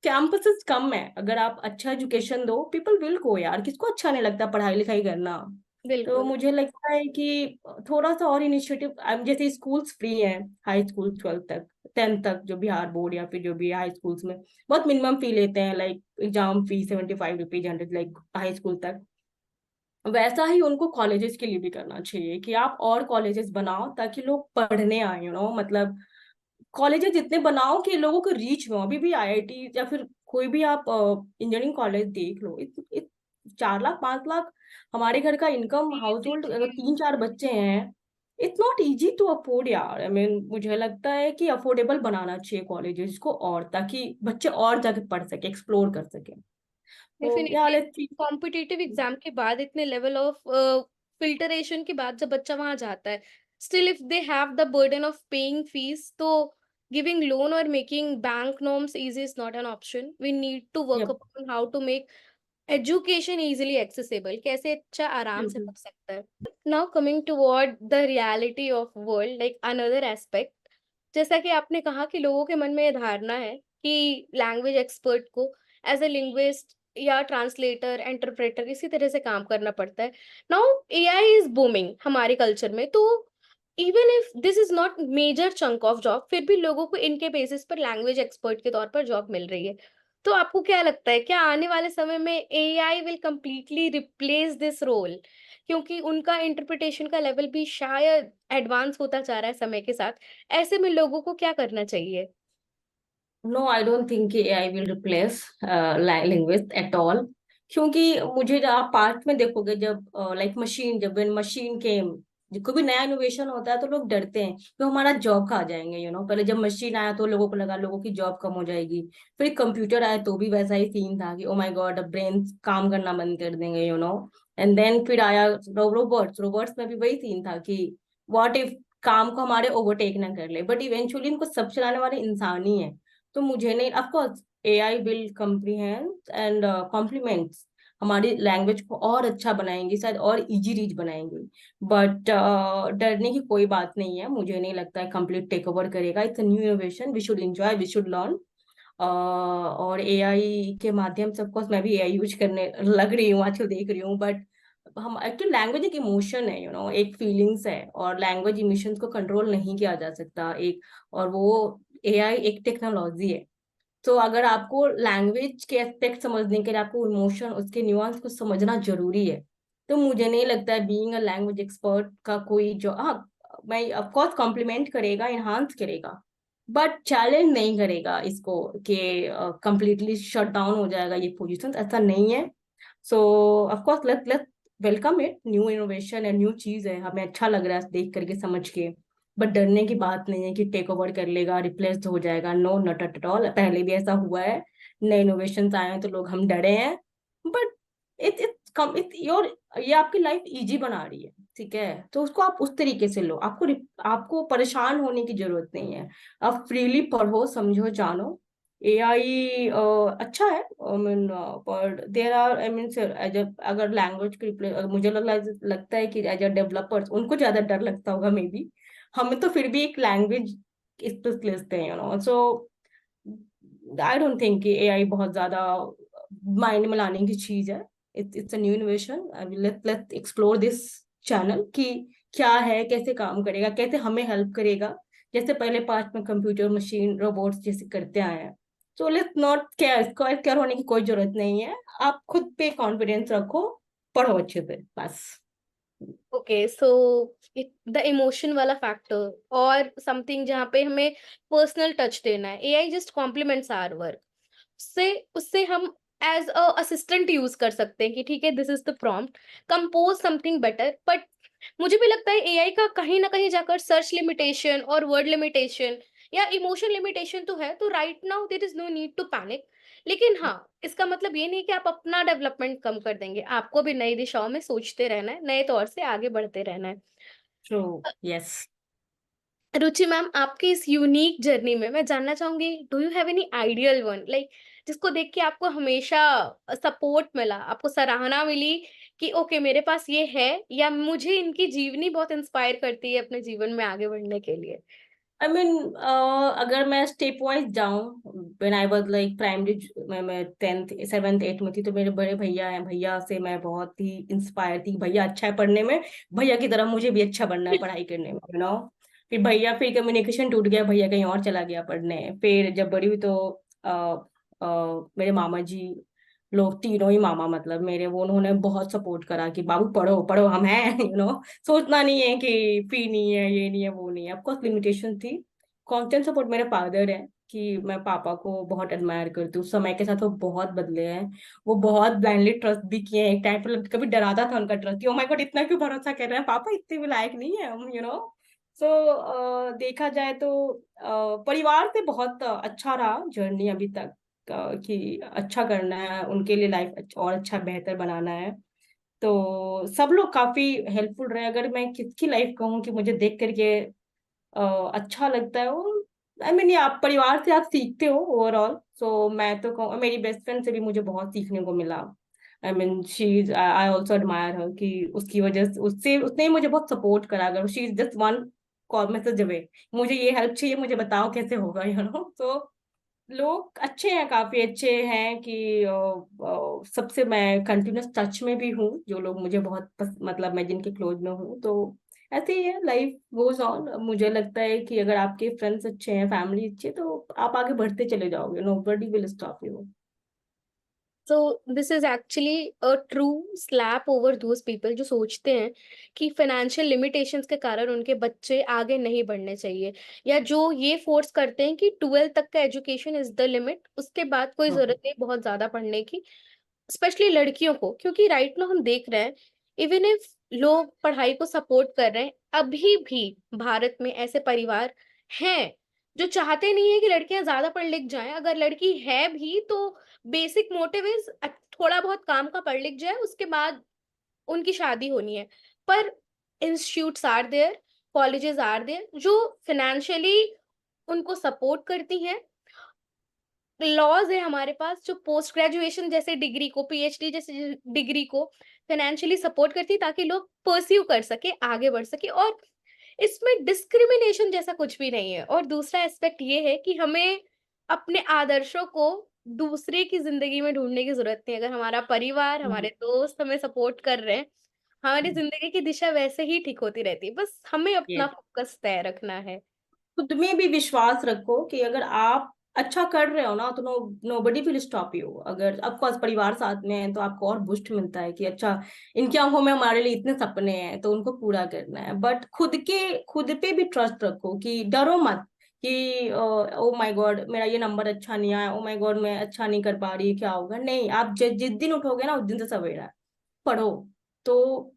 कैंपसेस कम है। अगर आप अच्छा एजुकेशन दो, पीपल विल गो यार, किसको अच्छा नहीं लगता पढ़ाई लिखाई करना। तो बिल्कुल। मुझे लगता है कि थोड़ा सा और इनिशिएटिव, जैसे स्कूल्स फ्री हैं, हाई स्कूल 12 तक, 10th तक, जो बिहार बोर्ड या फिर जो भी हाई स्कूल्स में बहुत मिनिमम फी लेते हैं, लाइक एग्जाम फी 75 रुपीज, 100, लाइक हाई स्कूल तक। वैसा ही उनको कॉलेजेस के लिए भी करना चाहिए, कि आप और कॉलेजेस बनाओ ताकि लोग पढ़ने आए, मतलब कॉलेजेस जितने बनाओ कि लोगों को रीच में हो। अभी भी आईआईटी या फिर कोई भी आप इंजीनियरिंग कॉलेज देख लो, 4 लाख 5 लाख, हमारे घर का इनकम हाउस होल्ड अगर 3 4 बच्चे हैं, it's not easy to afford यार। आई मीन, मुझे लगता है कि अफोर्डेबल बनाना चाहिए कॉलेजेस को, और ताकि बच्चे और जाके पढ़ सके, एक्सप्लोर कर सके। तो या definitely. Let's see. Competitive exam के बाद इतने लेवल ऑफ फिल्टरेशन के बाद जब बच्चा वहां जाता है, still if they have the burden of paying fees, तो गिविंग लोन और making bank norms easy is not an option. We need to work up. Upon how to make education easily accessible, कैसे अच्छा आराम से पढ़ सकता है। Now coming toward the reality of world, like another aspect, जैसा कि आपने कहा कि लोगों के मन में ये धारणा है कि लैंग्वेज एक्सपर्ट को एज ए लिंग्विस्ट या ट्रांसलेटर, इंटरप्रेटर इसी तरह से काम करना पड़ता है। नाउ एआई इज बूमिंग हमारे कल्चर में, तो even if this is not major chunk of job, फिर भी लोगों को इनके बेसिस पर लैंग्वेज एक्सपर्ट के तौर पर जॉब मिल रही है। तो आपको क्या लगता है, क्या आने वाले समय में AI will completely replace this role? क्योंकि उनका इंटरप्रिटेशन का लेवल भी शायद एडवांस होता जा रहा है समय के साथ। ऐसे में लोगों को क्या करना चाहिए? नो, आई डोंट थिंक कि AI will replace linguist at all. क्योंकि मुझे, आप पार्ट में देखोगे, जब लाइक मशीन, जब व्हेन मशीन केम, कोई भी नया इनोवेशन होता है तो लोग डरते हैं कि हमारा जॉब खा जाएंगे। पहले जब मशीन आया तो लोगों को लगा लोगों की जॉब कम हो जाएगी। फिर कंप्यूटर आया तो भी वैसा ही सीन था कि ओ माय गॉड, अब ब्रेन काम करना बंद कर देंगे। एंड देन फिर आया रोबोट्स। रोबोट्स में भी वही सीन था कि व्हाट इफ काम को हमारे ओवरटेक ना कर ले, बट इवेंचुअली इनको सब चलाने वाले इंसान ही है। तो मुझे नहीं, of course AI will comprehend and complements हमारी लैंग्वेज को, और अच्छा बनाएंगी शायद, और इजी रीच बनाएंगी। बट डरने की कोई बात नहीं है, मुझे नहीं लगता है कंप्लीट टेक ओवर करेगा। It's a new innovation, we should enjoy, we should learn. और एआई के माध्यम से, ऑफकोर्स मैं भी एआई यूज करने लग रही हूँ आजकल, देख रही हूँ। बट हम एक्चुअली, लैंग्वेज एक इमोशन है, एक फीलिंग्स है, और लैंग्वेज इमोशंस को कंट्रोल नहीं किया जा सकता एक। और वो एआई एक टेक्नोलॉजी है। तो अगर आपको लैंग्वेज के एस्पेक्ट समझने के लिए आपको इमोशन, उसके न्यूआंस को समझना जरूरी है। तो मुझे नहीं लगता है बीइंग अ लैंग्वेज एक्सपर्ट का कोई जो, हाँ, मैं ऑफ कोर्स कॉम्प्लीमेंट करेगा, इनहांस करेगा, बट चैलेंज नहीं करेगा इसको कि कंप्लीटली शट डाउन हो जाएगा ये पोजीशन, ऐसा नहीं है। So of course let let welcome it, new innovation है, न्यू चीज है, हमें अच्छा लग रहा है देख करके, समझ के। बट डरने की बात नहीं है कि टेक ओवर कर लेगा, रिप्लेस हो जाएगा। No, not at all. पहले भी ऐसा हुआ है, नए इनोवेशन आए हैं तो लोग, हम डरे हैं। But it it come it your, ये आपकी लाइफ इजी बना रही है, ठीक है, तो उसको आप उस तरीके से लो। आपको परेशान होने की जरूरत नहीं है। आप फ्रीली पढ़ो, समझो, जानो। एआई अच्छा है, आई मीन, पर देर आर, आई मीन, अगर लैंग्वेज को रिप्लेस, मुझे लगता है कि एज अ डेवलपर्स उनको ज्यादा डर लगता होगा मे बी। हमें तो फिर भी एक लैंग्वेज स्पेशलिस्ट है, सो आई डोंट थिंक कि एआई बहुत ज्यादा माइंड में लाने की चीज है। It's a new innovation. Let let explore this channel कि क्या है, कैसे काम करेगा, कैसे हमें हेल्प करेगा, जैसे पहले पास्ट में कंप्यूटर, मशीन, रोबोट्स जैसे करते आए हैं। तो लेट्स नॉट केयर, केयर होने की कोई जरूरत नहीं है। आप खुद पे कॉन्फिडेंस रखो, पढ़ो अच्छे से बस। ओके, सो द इमोशन वाला फैक्टर और समथिंग जहाँ पे हमें पर्सनल टच देना है, AI just complements our work. उससे उससे हम एज अ असिस्टेंट यूज कर सकते हैं कि ठीक है, this is the prompt, compose something better. But मुझे भी लगता है एआई का कहीं ना कहीं जाकर सर्च लिमिटेशन और वर्ड लिमिटेशन या इमोशन लिमिटेशन तो है, तो right now there is no need to panic. लेकिन हाँ, इसका मतलब ये नहीं कि आप अपना डेवलपमेंट कम कर देंगे, आपको भी नई दिशाओं में सोचते रहना है, नए तौर से आगे बढ़ते रहना है। ट्रू। यस। रुचि मैम, आपकी इस यूनिक जर्नी में मैं जानना चाहूंगी, do you have any ideal one, like जिसको देख के आपको हमेशा सपोर्ट मिला, आपको सराहना मिली कि ओके मेरे पास ये है, या मुझे इनकी जीवनी बहुत इंस्पायर करती है अपने जीवन में आगे बढ़ने के लिए? आई मीन, अगर मैं स्टेप वाइज जाऊं, when I was like primary, मैं 10th 7th 8th में थी, तो मेरे बड़े भैया हैं, भैया से मैं बहुत ही इंस्पायर थी। भैया अच्छा है पढ़ने में, भैया की तरह मुझे भी अच्छा बनना है पढ़ाई करने में, यू नो। फिर भैया, फिर कम्युनिकेशन टूट गया, भैया कहीं और चला गया पढ़ने। फिर जब बड़ी हुई तो मेरे मामा जी लोग, तीनों ही मामा मतलब मेरे, वो उन्होंने बहुत सपोर्ट करा कि बाबू पढ़ो पढ़ो, हम हैं, यू नो। सोचना नहीं है कि फी नहीं है, ये नहीं है, वो नहीं है। ऑफकोर्स लिमिटेशन थी। कांस्टेंट सपोर्ट मेरे फादर है, कि मैं पापा को बहुत एडमायर करती हूँ। समय के साथ वो बहुत बदले हैं। वो बहुत ब्लाइंडली ट्रस्ट भी किए हैं। एक टाइम पर कभी डराता था उनका ट्रस्ट, कि ओ माय गॉड इतना क्यों भरोसा कर रहे हैं पापा, इतने भी लायक नहीं है हम, यू नो। सो देखा जाए तो परिवार से बहुत अच्छा रहा जर्नी अभी तक, कि अच्छा करना है उनके लिए, लाइफ और अच्छा बेहतर बनाना है। तो सब लोग काफी हेल्पफुल रहे। अगर मैं किसकी लाइफ कहूँ कि मुझे देख करके अच्छा लगता है, वो आई मीन, आप परिवार से आप सीखते हो ओवरऑल। सो मैं तो कहूँ, मेरी बेस्ट फ्रेंड से भी मुझे बहुत सीखने को मिला। I mean, she is, I also admire हर, कि उसकी वजह से, उससे उसने ही मुझे बहुत सपोर्ट करा। अगर she is just one call message away, मुझे ये हेल्प चाहिए, मुझे बताओ कैसे होगा, यू नो। तो लोग अच्छे हैं, काफी अच्छे हैं, कि सबसे मैं कंटिन्यूस टच में भी हूँ। जो लोग मुझे बहुत मतलब मैं जिनके क्लोज में हूँ, तो ऐसे ही है, लाइफ गोज ऑन। मुझे लगता है कि अगर आपके फ्रेंड्स अच्छे हैं, फैमिली अच्छी है, तो आप आगे बढ़ते चले जाओगे, nobody will stop you. So this is actually a true slap over those people जो सोचते हैं कि फाइनेंशियल लिमिटेशंस के कारण उनके बच्चे आगे नहीं बढ़ने चाहिए, या जो ये फोर्स करते हैं कि 12th तक का एजुकेशन इज द लिमिट, उसके बाद कोई जरूरत नहीं बहुत ज्यादा पढ़ने की, स्पेशली लड़कियों को। क्योंकि राइट नाउ हम देख रहे हैं, इवन इफ लोग पढ़ाई को सपोर्ट कर रहे हैं, अभी भी भारत में ऐसे परिवार हैं जो चाहते नहीं है कि लड़कियां ज्यादा पढ़ लिख जाएं। अगर लड़की है भी तो बेसिक मोटिव इज थोड़ा बहुत काम का पढ़ लिख जाए, उसके बाद उनकी शादी होनी है। पर institutes are there, colleges are there जो फाइनेंशियली उनको सपोर्ट करती हैं। लॉज है हमारे पास जो पोस्ट ग्रेजुएशन जैसे डिग्री को, पीएचडी जैसे डिग्री को फाइनेंशियली सपोर्ट करती है, ताकि लोग परस्यू कर सके, आगे बढ़ सके। और इसमें डिस्क्रिमिनेशन जैसा कुछ भी नहीं है। और दूसरा एस्पेक्ट ये है कि हमें अपने आदर्शों को दूसरे की जिंदगी में ढूंढने की जरूरत नहीं है। अगर हमारा परिवार, हमारे दोस्त हमें सपोर्ट कर रहे हैं, हमारी जिंदगी की दिशा वैसे ही ठीक होती रहती है, बस हमें अपना फोकस तय रखना है। खुद में भी विश्वास रखो, कि अगर आप अच्छा कर रहे हो ना, तो नोबडी विल स्टॉप यू। अगर ऑफकोर्स परिवार साथ में है, तो आपको और बूस्ट मिलता है कि अच्छा, इनकी आंखों में हमारे लिए इतने सपने हैं, तो उनको पूरा करना है। बट खुद पे भी ट्रस्ट रखो, कि डरो मत कि ओ माय गॉड मेरा ये नंबर अच्छा नहीं आया, ओ माय गॉड मैं अच्छा नहीं कर पा रही, क्या होगा। नहीं, आप जिस दिन उठोगे ना, उस दिन से सवेरा है। पढ़ो। तो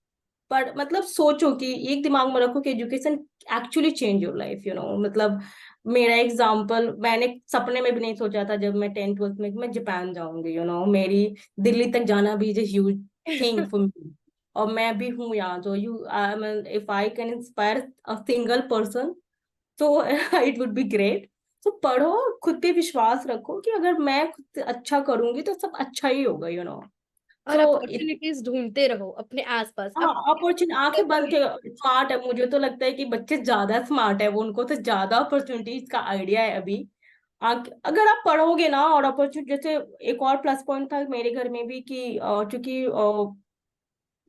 पर मतलब सोचो, कि एक दिमाग में रखो कि education actually change your life, you know. मतलब मेरा एग्जांपल, मैंने सपने में भी नहीं सोचा था जब मैं 10th 12th में कि मैं जापान जाऊंगी, यू नो। मेरी दिल्ली तक जाना भी is a huge thing for me. और मैं भी हूँ यहाँ, तो you if I can inspire a single person, तो इट वुड बी ग्रेट। तो पढ़ो, खुद पे विश्वास रखो, कि अगर मैं खुद से अच्छा करूंगी तो सब अच्छा ही होगा, यू नो। और सो अपॉर्चुनिटीज ढूंढते रहो अपने आसपास, हाँ, अपने अपॉर्चुनिटी, आंखें बंद circle के स्मार्ट है। मुझे तो लगता है कि बच्चे ज्यादा स्मार्ट है, वो उनको तो ज्यादा अपॉर्चुनिटीज का आइडिया है अभी। अगर आप पढ़ोगे ना, और अपॉर्चुनिटी, जैसे एक और प्लस पॉइंट था मेरे घर में भी, कि क्योंकि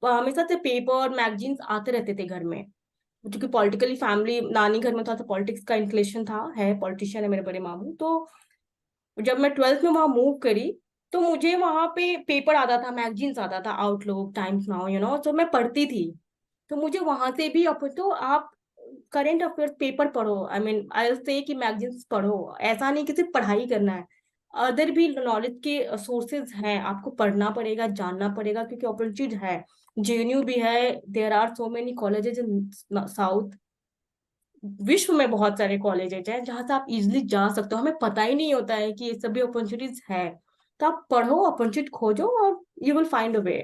हमेशा से पेपर मैगजीन्स आते रहते थे घर में। क्योंकि पॉलिटिकली फैमिली, नानी घर में था, तो पॉलिटिक्स का इंक्लेशन था, है पॉलिटिशियन है मेरे बड़े मामू। तो जब मैं 12th में वहां मूव करी, तो मुझे वहां पे पेपर आता था, मैगजीन्स आता था, आउटलुक, टाइम्स नाउ, तो मैं पढ़ती थी। तो मुझे वहां से भी तो आप करंट अफेयर्स पेपर पढ़ो, आई मीन आई से कि मैगजीन्स पढ़ो। ऐसा नहीं कि सिर्फ पढ़ाई करना है, अदर भी नॉलेज के सोर्सेज हैं, आपको पढ़ना पड़ेगा, जानना पड़ेगा, क्योंकि अपॉर्चुनिटीज है। जेएनयू भी है, there are so many colleges in South. विश्व में बहुत सारे कॉलेजेस हैं जहां से आप इजिली जा सकते हो, हमें पता ही नहीं होता है कि ये सभी अपॉर्चुनिटीज है। तो आप पढ़ो, अपॉर्चुनिटी खोजो, और यू विल फाइंड अ वे।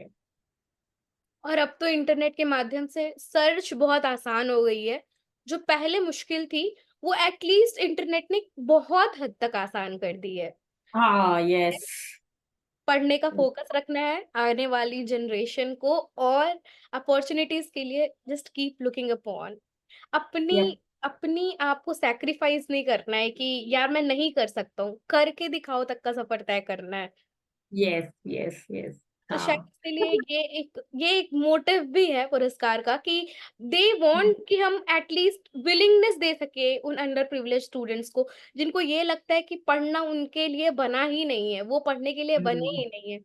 और अब तो इंटरनेट के माध्यम से सर्च बहुत आसान हो गई है। जो पहले मुश्किल थी, वो एटलीस्ट इंटरनेट ने बहुत हद तक आसान कर दी है। हाँ, यस। पढ़ने का फोकस रखना है आने वाली जनरेशन को, और अपॉर्चुनिटीज के लिए जस्ट कीप लुकिंग अपॉन। अपनी यप। अपनी आप को सैक्रिफाइस नहीं करना है कि यार मैं नहीं कर सकता हूँ, करके दिखाओ तक का सफर तय करना है। Yes, yes, yes. तो हाँ। शायद इसीलिए ये एक मोटिव भी है पुरस्कार का कि दे वांट कि हम एटलीस्ट विलिंगनेस दे सके उन अंडर प्रिविलेज स्टूडेंट्स को, जिनको ये लगता है कि पढ़ना उनके लिए बना ही नहीं है, वो पढ़ने के लिए बने हम्म, ही नहीं है।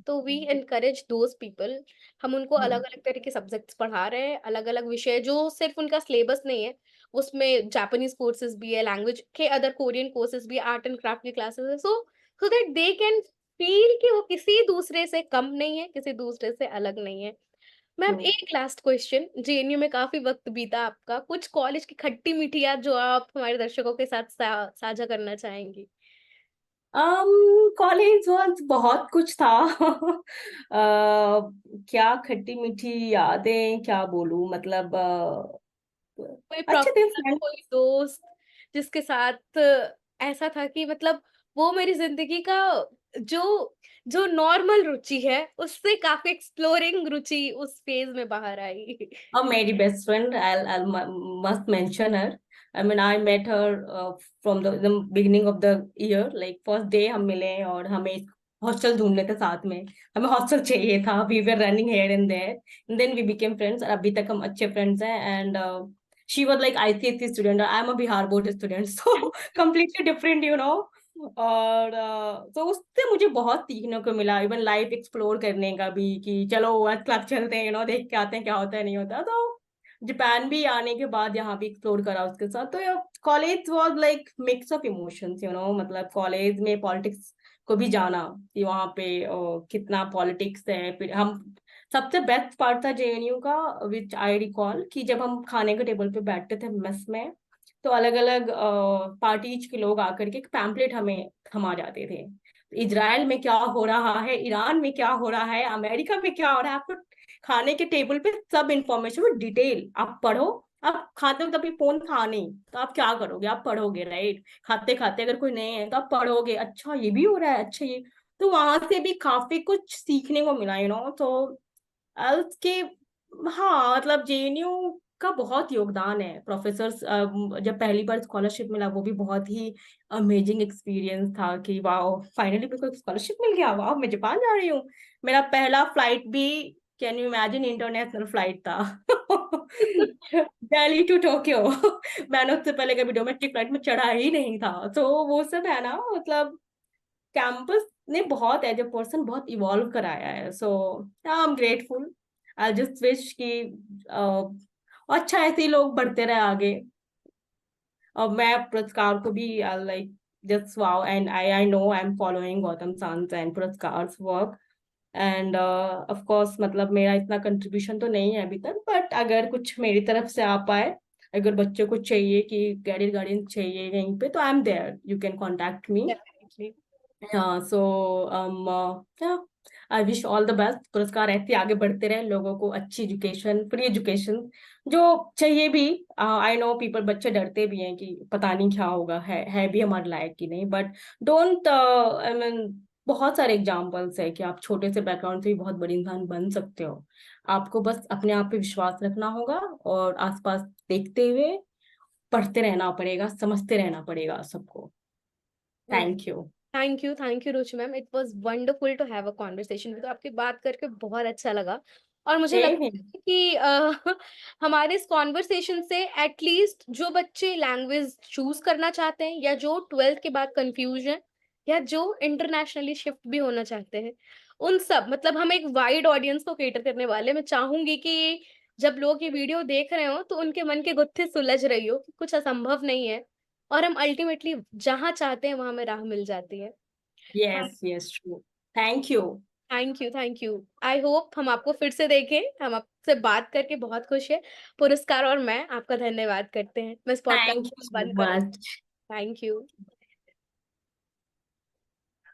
तो वी एनकरेज दोज पीपल। हम उनको अलग हम्म, अलग तरह के सब्जेक्ट्स पढ़ा रहे हैं, अलग अलग विषय जो सिर्फ उनका सिलेबस नहीं है, उसमें जापानीज कोर्सेज भी है, लैंग्वेज के अदर कोरियन कोर्सेज भी, आर्ट एंड क्राफ्ट की क्लासेस है, so that they can feel कि वो किसी दूसरे से कम नहीं है, किसी दूसरे से अलग नहीं है। मैम, हम्म। एक लास्ट क्वेश्चन, जेएनयू में काफी वक्त बीता आपका, कुछ कॉलेज की खट्टी मीठी याद जो आप हमारे दर्शकों के साथ साझा करना चाहेंगी? कॉलेज वक्त बहुत कुछ था। क्या खट्टी मीठी यादें क्या बोलूं, मतलब कोई अच्छे थे प्रोफेसर, फ्रेंड। कोई दोस्त जिसके साथ ऐसा था कि मतलब वो मेरी जिंदगी का जो जो नॉर्मल रुचि है उससे काफी एक्सप्लोरिंग रुचि उस फेज में बाहर आई। Oh, मेरी best friend, I'll must mention her. I mean, I met her from the beginning of the year. Like first day हम मिले और हमें हॉस्टल ढूंढने थे साथ में। हमें हॉस्टल चाहिए था। We were running here and there. And then we became friends. और अभी तक हम अच्छे friends हैं। And she was like ICSE student. I'm a Bihar board student. So completely different, और तो उससे मुझे बहुत सीखने को मिला, इवन लाइफ एक्सप्लोर करने का भी, कि चलो आज क्लब चलते हैं, देख के आते हैं क्या होता है नहीं होता। तो जापान भी आने के बाद यहाँ भी एक्सप्लोर करा उसके साथ। तो college was like mix of emotions, मतलब कॉलेज में पॉलिटिक्स को भी जाना, कि वहाँ पे कितना पॉलिटिक्स है। फिर हम सबसे बेस्ट पार्ट था जेएनयू का, विच आई रिकॉल, कि जब हम खाने के टेबल पे बैठते थे मेस में, तो अलग अलग पार्टीज के लोग आकर के एक पैम्पलेट हमें थमा जाते थे। इजराइल में क्या हो रहा है, ईरान में क्या हो रहा है, अमेरिका में क्या हो रहा है, आपको खाने के टेबल पे सब इंफॉर्मेशन डिटेल आप पढ़ो। आप खाते हो, तभी फोन था नहीं, तो आप क्या करोगे, आप पढ़ोगे, राइट। खाते खाते अगर कोई नहीं है तो आप पढ़ोगे, अच्छा ये भी हो रहा है, अच्छा ये। तो वहां से भी काफी कुछ सीखने को मिला, तो एल्स के, हाँ, मतलब जेएनयू का बहुत योगदान है। प्रोफेसर, जब पहली बार स्कॉलरशिप मिला, वो भी बहुत ही अमेजिंग एक्सपीरियंस था, कि वाह, फाइनली मेरे को स्कॉलरशिप मिल गया, वाह, मैं जापान जा रही हूँ। मेरा पहला फ्लाइट भी, can you imagine, international flight था। Delhi to Tokyo. मैंने उससे पहले कभी डोमेस्टिक फ्लाइट में चढ़ा ही नहीं था। तो वो सब है ना, मतलब कैंपस ने बहुत एज ए पर्सन बहुत इवॉल्व कराया है। So I am grateful. I just wish कि अच्छा, ऐसे ही लोग बढ़ते रहे आगे। और मैं पुरस्कार को भी like just wow, and I know I am following Gautam सांस एंड पुरस्कार वर्क। एंड ऑफ कोर्स, मतलब मेरा इतना कंट्रीब्यूशन तो नहीं है अभी तक, बट अगर कुछ मेरी तरफ से आ पाए, अगर बच्चों को चाहिए कि कैरियर गाइडेंस चाहिए कहीं पे, तो I am there, you can contact me. Definitely. हाँ, so I wish all the best. Puraskar ऐसे आगे बढ़ते रहे, लोगों को अच्छी एजुकेशन, फ्री एजुकेशन जो चाहिए भी। आई नो पीपल, बच्चे डरते भी हैं कि पता नहीं क्या होगा, है भी हमारे लायक कि नहीं, बट डोंट, आई मीन, बहुत सारे एग्जाम्पल्स है कि आप छोटे से बैकग्राउंड से भी बहुत बड़ी इंसान बन सकते हो। आपको बस अपने आप पे विश्वास रखना होगा, और आसपास देखते हुए पढ़ते रहना पड़ेगा, समझते रहना पड़ेगा सबको। Thank you. Thank you Ruchi ma'am, it was wonderful to have a conversation with, आपकी बात करके बहुत अच्छा लगा। और मुझे सेम। लगता है कि हमारे इस कॉन्वर्सेशन से एटलीस्ट जो बच्चे लैंग्वेज चूज करना चाहते हैं या जो 12th के बाद कंफ्यूज हैं, या जो इंटरनेशनली शिफ्ट भी होना चाहते हैं, उन सब, मतलब हम एक वाइड ऑडियंस को कैटर करने वाले हैं। मैं चाहूँगी कि जब लोग ये वीडियो देख रहे हों, तो उनके मन के गुत्थी सुलझ रही हो कि कुछ असंभव नहीं है और हम अल्टीमेटली जहाँ चाहते हैं, वहाँ हमें राह मिल जाती है। Yes, yes, true. Thank you. Thank you, thank you. I hope हम आपको फिर से देखें। हम आपसे बात करके बहुत खुश है। पुरस्कार और मैं आपका धन्यवाद करते हैं। मैं इस पॉडकास्ट थैंक यू को सो बंद करूँ। मच। Thank you.